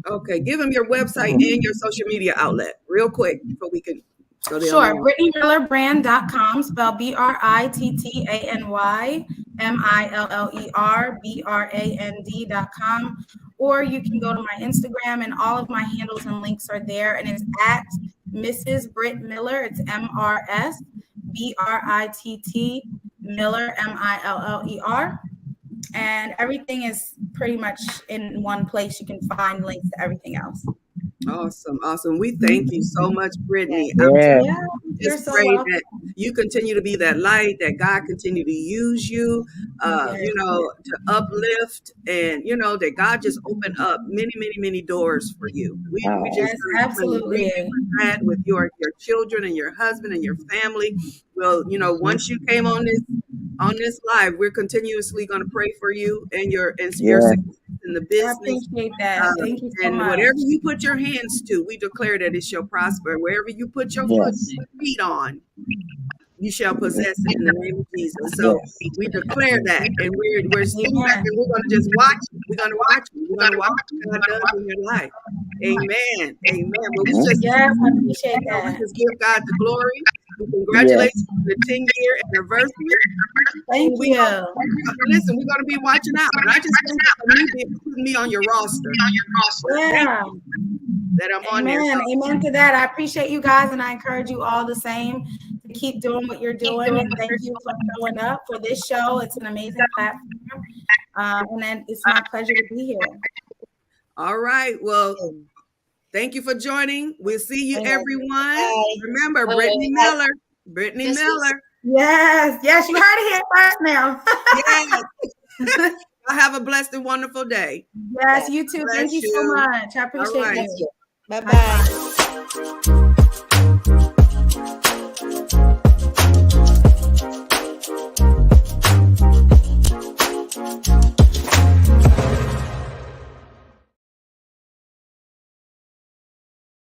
Okay. Give them your website and your social media outlet real quick so we can. So sure. BrittanyMillerBrand.com, spell BrittanyMillerBrand.com, or you can go to my Instagram and all of my handles and links are there, and it's at Mrs. Britt Miller. It's MRS BRITT Miller MILLER, and everything is pretty much in one place. You can find links to everything else. Awesome. We thank you so much, Brittany. Just pray that you continue to be that light, that God continue to use you, to uplift, and that God just open up many doors for you. We just absolutely that with your children and your husband and your family. Well, once you came on this live, we're continuously going to pray for you and your success in the business. I appreciate that. Thank you so and much. Whatever you put your hands to, we declare that it shall prosper. Wherever you put your feet on, you shall possess it in the name of Jesus. So we declare that, and we're sitting back and we're going to just watch. We're going to watch what God does in your life. Amen. Well, we just I appreciate that. We just give God the glory. Congratulations on the 10-year anniversary. Thank you. Listen, we're going to be watching out. I just thank you for putting me on your roster. Yeah. That I'm on there. Amen to that. I appreciate you guys, and I encourage you all the same to keep doing what you're doing. And thank you for showing up for this show. It's an amazing platform. And then it's my pleasure to be here. All right. Well, thank you for joining. We'll see you, everyone. Bye. Remember, Brittany Miller. Yes, you heard it here first now. Yes. Have a blessed and wonderful day. Yes, you too. Thank you so much. I appreciate you. Bye-bye.